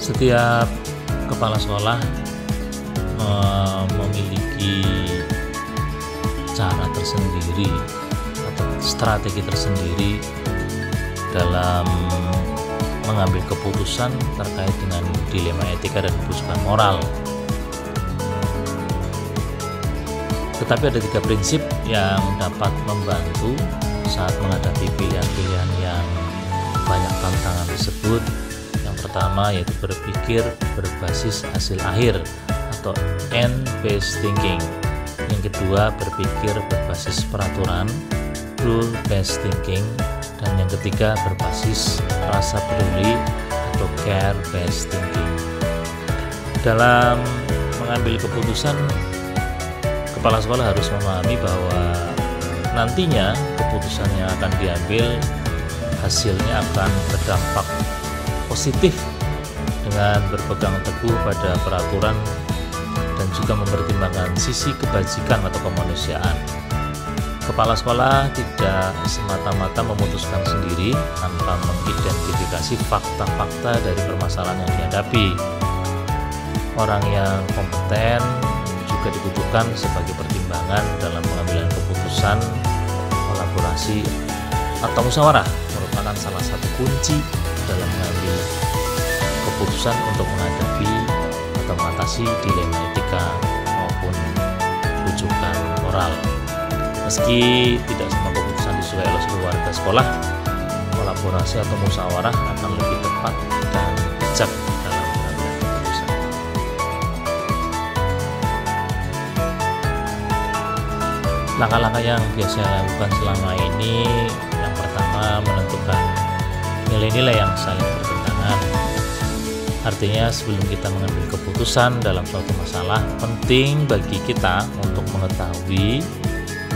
Setiap kepala sekolah memiliki cara tersendiri atau strategi tersendiri dalam mengambil keputusan terkait dengan dilema etika dan keputusan moral. Tetapi ada 3 prinsip yang dapat membantu saat menghadapi pilihan-pilihan yang banyak tantangan tersebut. Yang pertama yaitu berpikir berbasis hasil akhir atau end-based thinking. Yang kedua berpikir berbasis peraturan, rule-based thinking. Dan yang ketiga berbasis rasa peduli atau care-based thinking. Dalam mengambil keputusan, kepala sekolah harus memahami bahwa nantinya keputusan yang akan diambil hasilnya akan berdampak positif dengan berpegang teguh pada peraturan dan juga mempertimbangkan sisi kebajikan atau kemanusiaan. Kepala sekolah tidak semata-mata memutuskan sendiri tanpa mengidentifikasi fakta-fakta dari permasalahan yang dihadapi. Orang yang kompeten juga dibutuhkan sebagai pertimbangan dalam pengambilan keputusan. Kolaborasi atau musyawarah merupakan salah satu kunci dalam mengambil keputusan untuk menghadapi atau mengatasi dilema etika maupun rujukan moral. Meski tidak semua keputusan disukai oleh seluruh warga sekolah, kolaborasi atau musyawarah akan lebih tepat dan bijak dalam mengambil keputusan. Langkah-langkah yang biasa dilakukan selama ini, yang pertama menentukan nilai-nilai yang saling bertentangan. Artinya sebelum kita mengambil keputusan dalam suatu masalah, penting bagi kita untuk mengetahui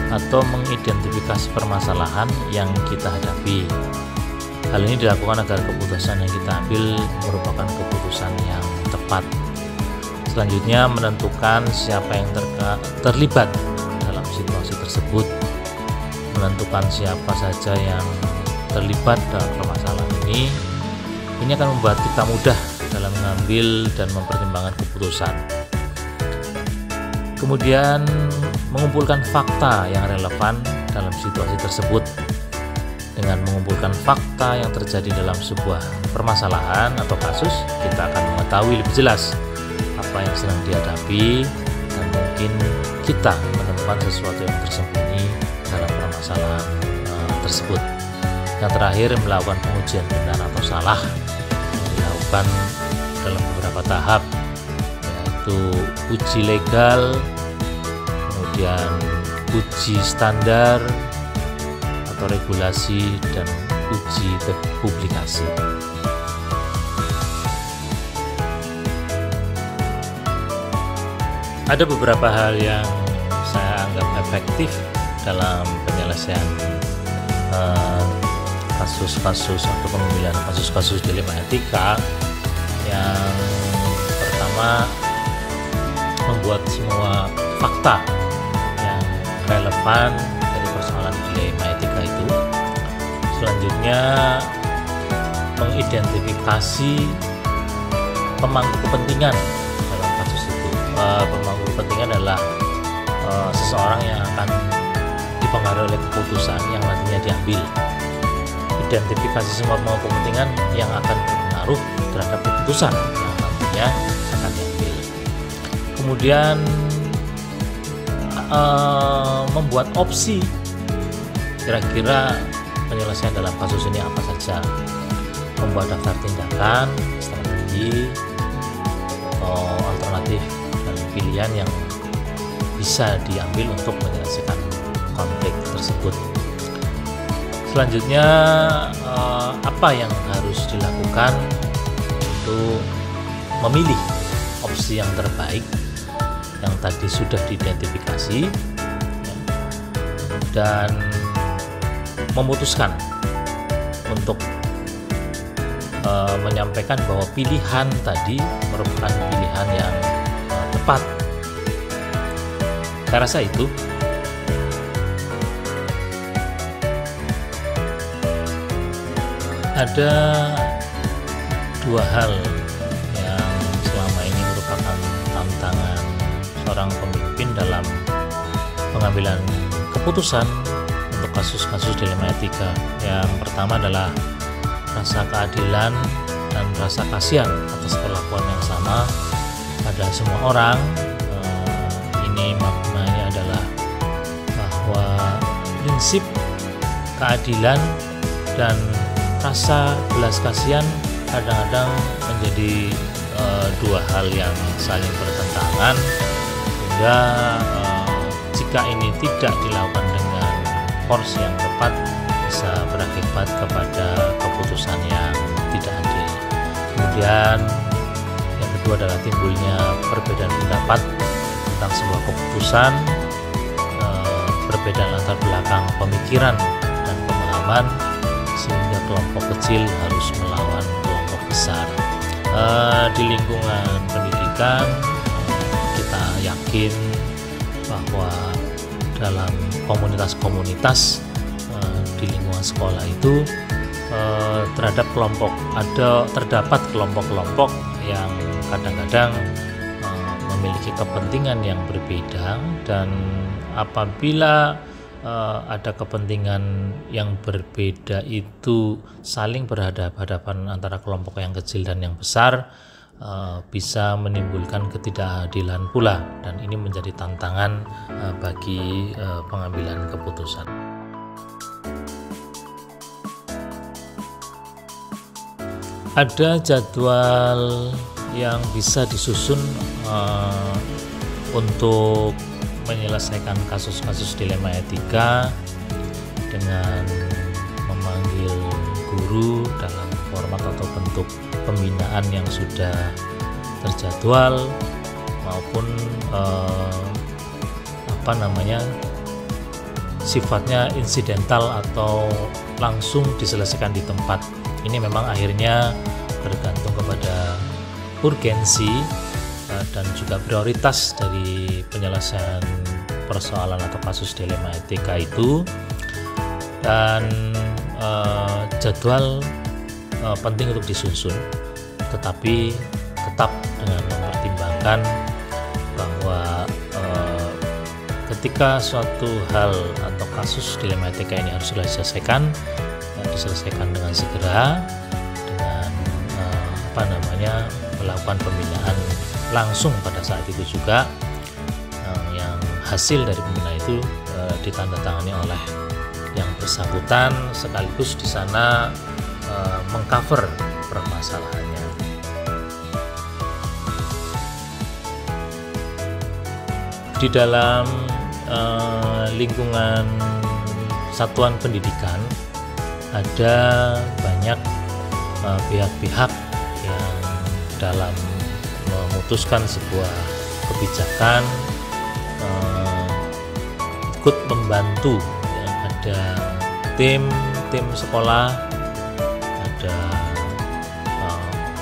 atau mengidentifikasi permasalahan yang kita hadapi. Hal ini dilakukan agar keputusan yang kita ambil merupakan keputusan yang tepat. Selanjutnya menentukan siapa yang terlibat dalam situasi tersebut. Menentukan siapa saja yang terlibat dalam permasalahan ini akan membuat kita mudah dalam mengambil dan mempertimbangkan keputusan. Kemudian mengumpulkan fakta yang relevan dalam situasi tersebut. Dengan mengumpulkan fakta yang terjadi dalam sebuah permasalahan atau kasus, kita akan mengetahui lebih jelas apa yang sedang dihadapi dan mungkin kita menemukan sesuatu yang tersembunyi dalam permasalahan tersebut. Yang terakhir, melakukan pengujian benar atau salah yang dilakukan dalam beberapa tahap, yaitu uji legal, kemudian uji standar atau regulasi, dan uji publikasi. Ada beberapa hal yang saya anggap efektif dalam penyelesaian kasus-kasus atau pengambilan kasus-kasus dilema etika. Yang pertama, membuat semua fakta yang relevan dari persoalan dilema etika itu. Selanjutnya, mengidentifikasi pemangku kepentingan dalam kasus itu. Pemangku kepentingan adalah seseorang yang akan dipengaruhi oleh keputusan yang nantinya diambil. Identifikasi semua pemangku kepentingan yang akan berpengaruh terhadap keputusan yang nantinya akan diambil. Kemudian membuat opsi, kira-kira penyelesaian dalam kasus ini apa saja. Membuat daftar tindakan, strategi, atau alternatif dan pilihan yang bisa diambil untuk menyelesaikan konflik tersebut. Selanjutnya, apa yang harus dilakukan untuk memilih opsi yang terbaik yang tadi sudah diidentifikasi, dan memutuskan untuk menyampaikan bahwa pilihan tadi merupakan pilihan yang tepat. Saya rasa itu. Ada 2 hal ya, seorang pemimpin dalam pengambilan keputusan untuk kasus-kasus dilema etika. Yang pertama adalah rasa keadilan dan rasa kasihan atas perlakuan yang sama pada semua orang. Ini maknanya adalah bahwa prinsip keadilan dan rasa belas kasihan kadang-kadang menjadi dua hal yang saling bertentangan, sehingga jika ini tidak dilakukan dengan porsi yang tepat bisa berakibat kepada keputusan yang tidak adil. Kemudian yang kedua adalah timbulnya perbedaan pendapat tentang sebuah keputusan, perbedaan latar belakang pemikiran dan pemahaman, sehingga kelompok kecil harus melawan kelompok besar. Di lingkungan pendidikan kita yakin bahwa dalam komunitas-komunitas di lingkungan sekolah itu terdapat kelompok-kelompok yang kadang-kadang memiliki kepentingan yang berbeda, dan apabila ada kepentingan yang berbeda itu saling berhadapan antara kelompok yang kecil dan yang besar, bisa menimbulkan ketidakadilan pula, dan ini menjadi tantangan bagi pengambilan keputusan. Ada jadwal yang bisa disusun untuk menyelesaikan kasus-kasus dilema etika dengan memanggil guru dalam format atau bentuk pembinaan yang sudah terjadwal, maupun sifatnya insidental atau langsung diselesaikan di tempat. Ini memang akhirnya bergantung kepada urgensi dan juga prioritas dari penyelesaian persoalan atau kasus dilema etika itu, dan jadwal penting untuk disusun, tetapi tetap dengan mempertimbangkan bahwa ketika suatu hal atau kasus dilema etika ini harus diselesaikan dengan segera, dengan melakukan pembinaan langsung pada saat itu juga, yang hasil dari pembinaan itu ditandatangani oleh yang bersangkutan, sekaligus di sana mengcover permasalahannya. Di dalam lingkungan satuan pendidikan ada banyak pihak-pihak yang dalam memutuskan sebuah kebijakan ikut membantu. Ada tim sekolah, ada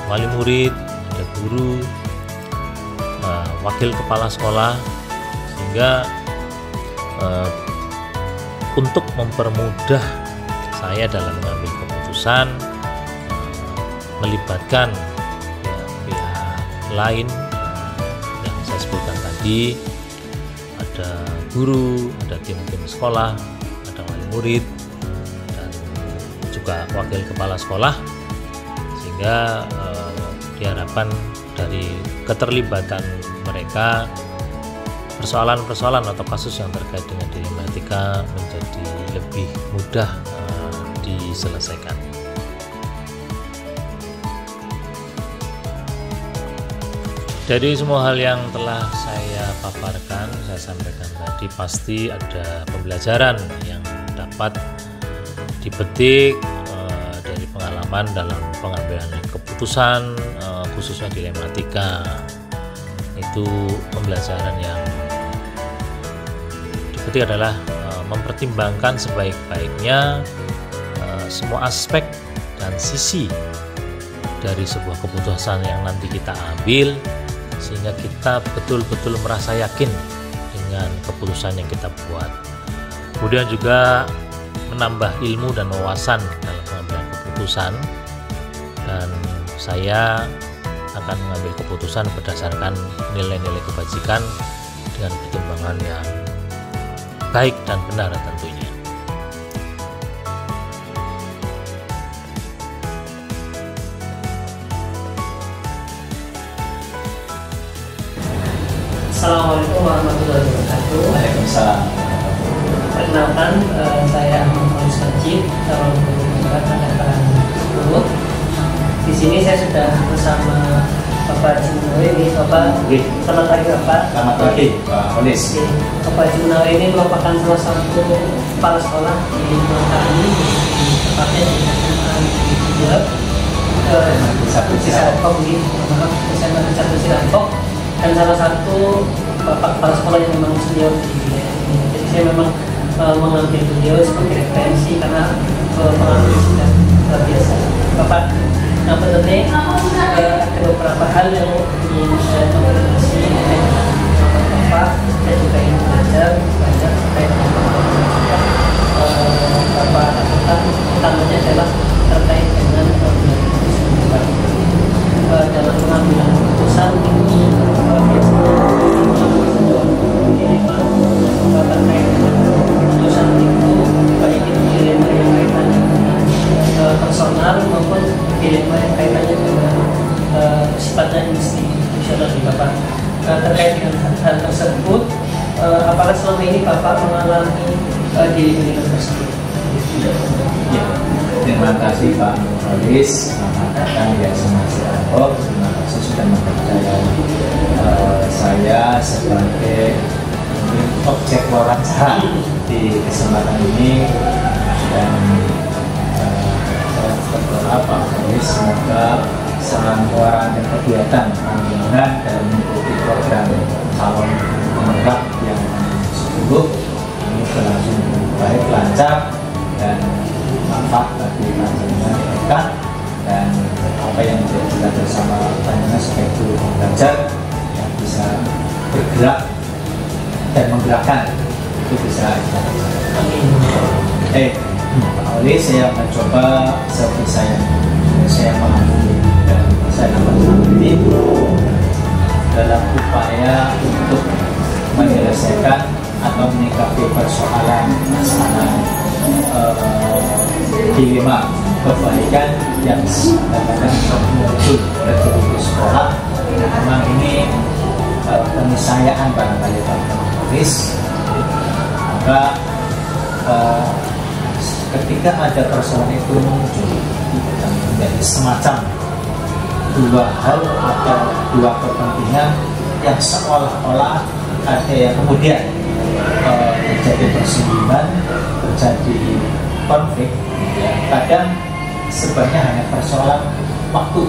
wali murid, ada guru, wakil kepala sekolah, sehingga untuk mempermudah saya dalam mengambil keputusan, melibatkan pihak lain yang saya sebutkan tadi. Ada guru, ada tim-tim sekolah, ada wali murid, dan juga wakil kepala sekolah, sehingga diharapkan dari keterlibatan mereka persoalan-persoalan atau kasus yang terkait dengan dilema etika menjadi lebih mudah diselesaikan. Dari semua hal yang telah saya paparkan, saya sampaikan tadi, pasti ada pembelajaran yang dapat dipetik dari pengalaman dalam pengambilan keputusan, khususnya dilema etika. Itu pembelajaran yang dipetik adalah mempertimbangkan sebaik-baiknya semua aspek dan sisi dari sebuah keputusan yang nanti kita ambil, sehingga kita betul-betul merasa yakin dengan keputusan yang kita buat. Kemudian juga menambah ilmu dan wawasan dalam pengambilan keputusan, dan saya akan mengambil keputusan berdasarkan nilai-nilai kebajikan dengan pertimbangan yang baik dan benar tentunya. Assalamualaikum warahmatullahi wabarakatuh. Waalaikumsalam. Perkenalkan, saya Ahmad Faris Majid, calon guru pembimbingan angkatan 10. Di sini saya sudah bersama Bapak Junawi. Ini Bapak, selamat pagi Bapak. Selamat pagi Pak Polis. Bapak Junawi ini merupakan salah satu kepala sekolah di kami, tepatnya di SMA Satu Sirampok, dan salah satu Bapak kepala sekolah yang memang senior di wilayah ini. Jadi saya memang mengambil beliau sebagai referensi karena pengalaman sudah luar biasa. Bapak, nah tentunya ada beberapa hal yang ingin saya konfirmasi dengan Bapak. Saya juga ingin belajar banyak terkait dengan Bapak lakukan. Utamanya adalah terkait dengan dalam pengambilan keputusan ini biasanya terkait dengan keputusan itu baik itu dilema yang kaitannya dengan personal maupun dilema yang kaitannya dengan sifatnya institusional di Bapak. Terkait dengan hal tersebut, apakah selama ini Bapak mengalami dilema tersebut? Ya, terima kasih Pak Polis. Selamat datang di SMA Sirampok. Terima kasih sudah mempercayai saya sebagai objek wawancara di kesempatan ini. Dan saya berdoa Pak Polis semoga selama dan kegiatan pembinaan dan mengikuti program calon pemegang yang 10 ini berlangsung baik, lancar, dan manfaat bagi panjenengan mereka, dan apa yang menjadi kita bersama panjenengan sebagai guru belajar yang bisa bergerak dan menggerakkan itu bisa kita laksanakan. Pak Oli, saya mencoba sebisa yang saya mampu dan saya dapat ini dalam upaya untuk menyelesaikan atau menyikapi persoalan masalah dilema kebaikan yang kadang-kadang muncul terjadi di sekolah. Memang ini keniscayaan barangkali Pak Polis. Maka ketika ada persoalan itu muncul menjadi semacam dua hal atau dua kepentingan yang seolah-olah ada yang kemudian terjadi persinggungan, terjadi konflik, ya. Kadang sebenarnya hanya persoalan waktu,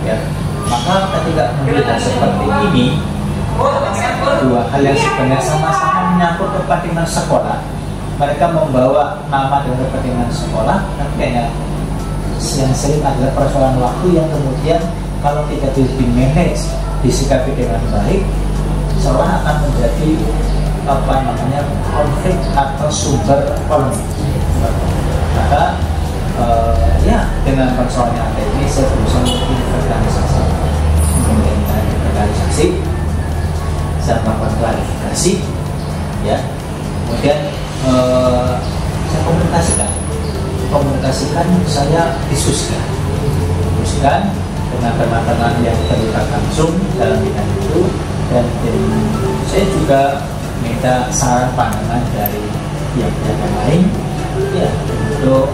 ya. Maka ketika melihat seperti ini, dua hal yang sebenarnya sama-sama menyangkut kepentingan sekolah, mereka membawa nama dan kepentingan sekolah, tapi yang sering adalah persoalan waktu yang kemudian kalau tidak di-manage, disikapi dengan baik, seolah akan menjadi konflik atau sumber polemik. Maka ya dengan persoalan yang ada ini saya berusaha organisasi, saya melakukan klarifikasi, ya. Kemudian saya komunikasikan, saya diskusikan dengan teman-teman yang terlibat langsung dalam bidang itu, dan saya juga minta saran pandangan dari pihak-pihak yang lain, ya, untuk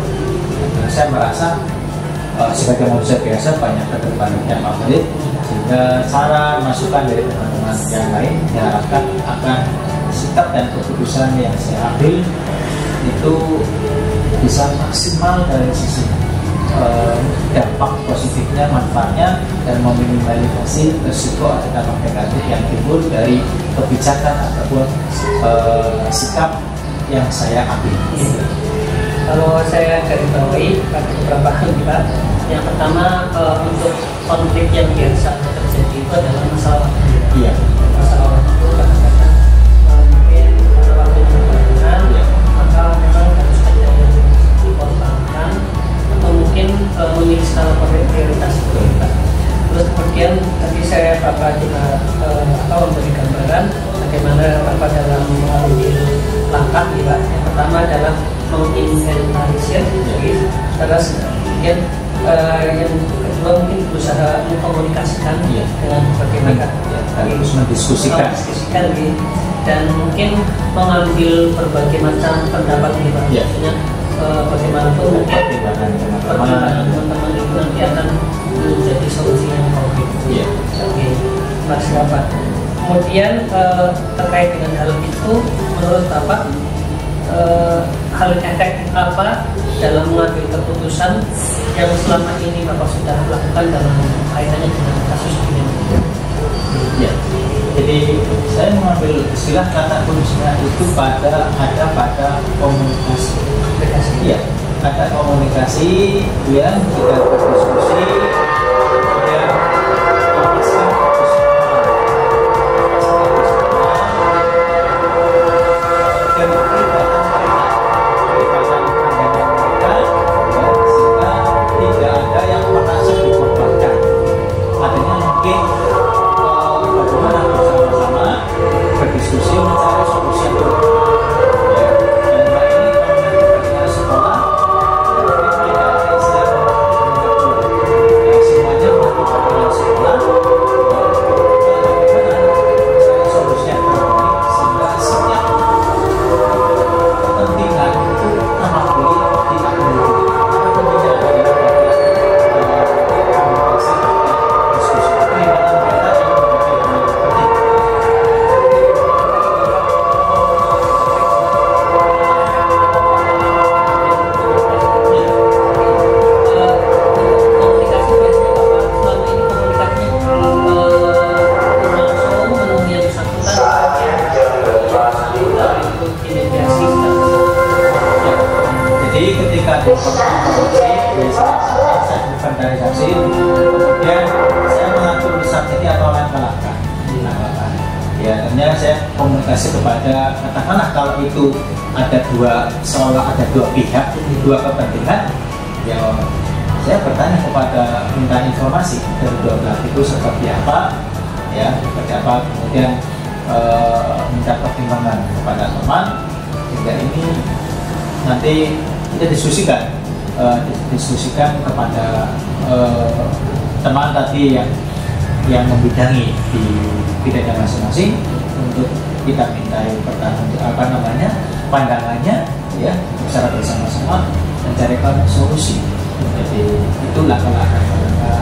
saya merasa sebagai manusia biasa banyak keterbatasan materi, sehingga saran masukan dari teman-teman yang lain diharapkan akan sikap dan keputusan yang saya ambil itu bisa maksimal dari sisi dampak positifnya, manfaatnya, dan meminimalisasi risiko atau dampak negatif yang timbul dari kebijakan ataupun sikap yang saya ambil. Kalau saya garis bawahi pada beberapa hal, Pak. Yang pertama, untuk konflik yang biasa terjadi itu adalah masalah waktu. Iya. Masalah waktu kadang-kadang mungkin karena waktunya berbarengan, maka memang harus ada yang dikorbankan atau mungkin memilih skala prioritas itu, Pak. Terus kemudian tadi saya Bapak juga atau terus kemudian yang kedua mungkin berusaha mengkomunikasikan dengan berbagai pihak, harus mendiskusikan dan mungkin mengambil berbagai macam pendapat nih Pak. Maksudnya bagaimanapun mungkin pertimbangan teman-teman itu nanti akan menjadi solusi yang konkret. Oke, Mas Bapak. Kemudian terkait dengan hal itu, menurut Bapak hal efektif apa dalam mengambil keputusan yang selama ini Bapak sudah lakukan dalam kaitannya dengan kasus ini? Ya, jadi saya mengambil istilah kata kuncinya itu pada komunikasi. Iya, ada komunikasi yang kita berdiskusi, kemudian memutuskan dan pelibatan pandangan mereka, sehingga tidak ada yang merasa dikorbankan. Artinya mungkin bagaimana bersama-sama berdiskusi mencari solusi yang terbaik. Kemudian saya mengatur strategi atau langkah-langkah. Ya, ternyata saya komunikasi kepada, katakanlah kalau itu ada seolah ada dua pihak, dua kepentingan, ya saya bertanya minta informasi dari dua belah itu seperti apa, ya seperti apa, kemudian minta pertimbangan kepada teman, sehingga ini nanti kita diskusikan kepada teman tadi yang membidangi di bidangnya masing-masing untuk kita mintai pandangannya ya secara bersama-sama mencarikan solusi. Jadi itulah langkah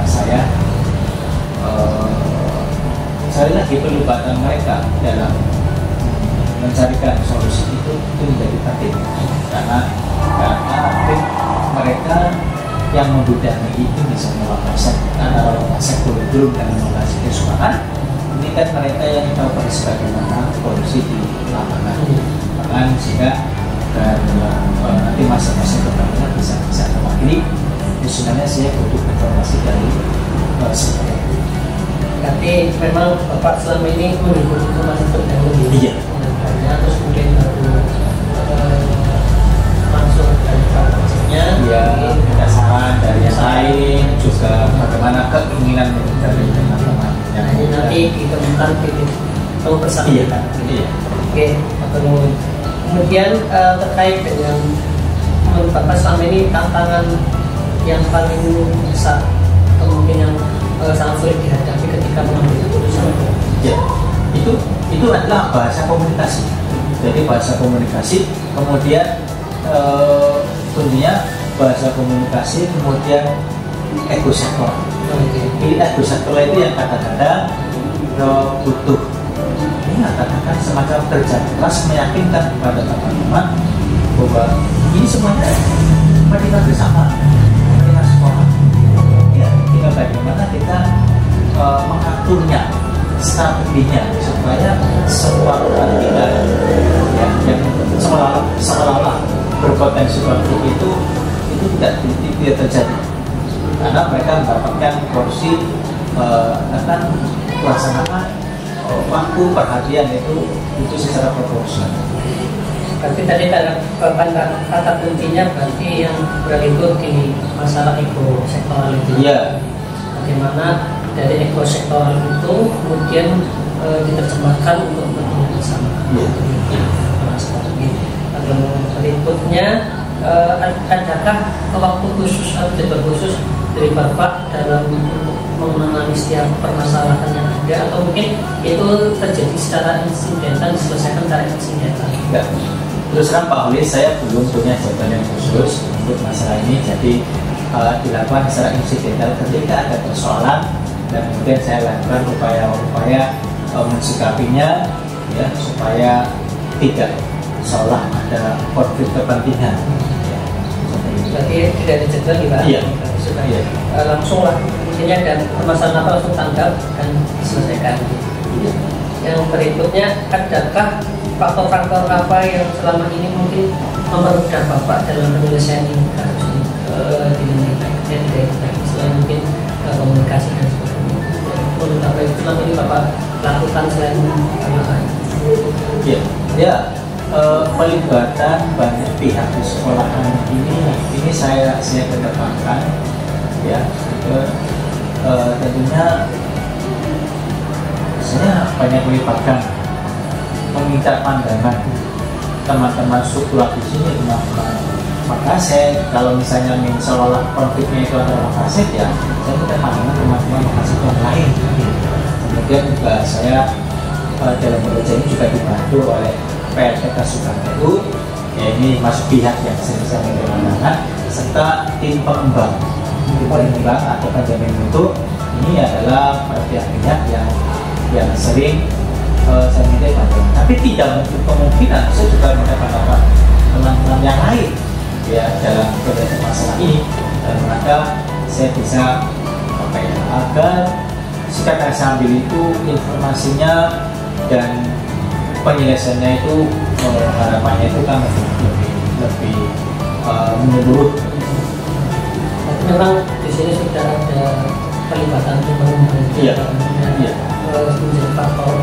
saya lagi pelibatan mereka dalam mencarikan solusi itu menjadi penting karena mereka yang membidangi itu misalnya antara Kapolsek kurikulum dan lokasi kesukaan, ini kan mereka yang tahu persis bagaimana kondisi di lapangan sehingga nanti masing-masing kepentingan bisa terwakili. Sebenarnya saya butuh informasi dari semuanya. Berarti memang Bapak selama ini mengikuti informasi terdahulu. Iya. Terus kemudian langsung dari Pak Kapolseknya. Iya. Ada saran dari yang lain juga bagaimana keinginan dari teman-teman. Ini nanti ditemukan titik temu bersama. Iya kan. Iya. Oke. Kemudian terkait dengan menurut Bapak selama ini tantangan yang paling besar kemungkinan sangat sulit dihadapi ketika mengambil keputusan. Ya, itu adalah bahasa komunikasi. Jadi bahasa komunikasi, kemudian tentunya bahasa komunikasi, kemudian ego sektor. Jadi ego sektor itu yang kadang-kadang butuh katakan semacam kerja keras meyakinkan kepada teman-teman bahwa ini semuanya kepentingan bersama, kepentingan sekolah. Ya, tinggal bagaimana kita mengaturnya, strateginya supaya semua kita yang seolah-olah berpotensi konflik itu tidak terjadi karena mereka mendapatkan porsi akan pelaksanaan waktu perhatian itu secara proporsional. Berarti tadi kata kuncinya berarti yang berikut ini masalah ego sektoral itu. Iya. Bagaimana dari ego sektoral itu kemudian diterjemahkan untuk kepentingan bersama. Iya. Lalu berikutnya adakah waktu khusus atau jadwal khusus dari Bapak dalam menangani setiap permasalahan yang ada, atau mungkin itu terjadi secara insidental, diselesaikan secara insidental? Enggak. Terus terang Pak Huli, saya belum punya jadwal yang khusus untuk masalah ini, jadi dilakukan secara insidental ketika ada persoalan dan kemudian saya lakukan upaya-upaya mensikapinya ya, supaya tidak seolah ada konflik kepentingan. Berarti tidak ada jadwal ya Pak? Iya. Sudah Iya. Langsung lah, intinya dan permasalahan apa langsung tanggap dan diselesaikan. Iya. Yang berikutnya, adakah faktor-faktor apa yang selama ini mungkin mempermudah Bapak dalam penyelesaian kasus ini dengan baik, selain mungkin komunikasi dan sebagainya? Menurut apa yang selama ini Bapak lakukan selain lain? Iya. Ya. Pelibatan banyak pihak di sekolahan ini saya kedepankan ya. Tentunya saya banyak melibatkan, meminta pandangan teman-teman struktural di sini, teman-teman. Maka saya kalau misalnya seolah konfliknya itu adalah fasid ya, saya minta pandangan teman-teman fasid yang lain. Kemudian juga saya dalam bekerja ini juga dibantu oleh PLTK Sukarno, ya ini masuk pihak yang saya bisa mendengarkan, serta tim pengembang atau penjamin mutu. Ini adalah pihak-pihak yang sering saya minta bantuan. Tapi tidak menutup kemungkinan saya juga minta pendapat teman-teman yang lain ya dalam berbagai masalah ini, dan maka saya bisa agar sikap yang saya ambil itu informasinya dan penyelesaiannya itu harapannya itu kan lebih menyeluruh. Memang di sini sudah ada pelibatan tim pengembang Iya. menjadi faktor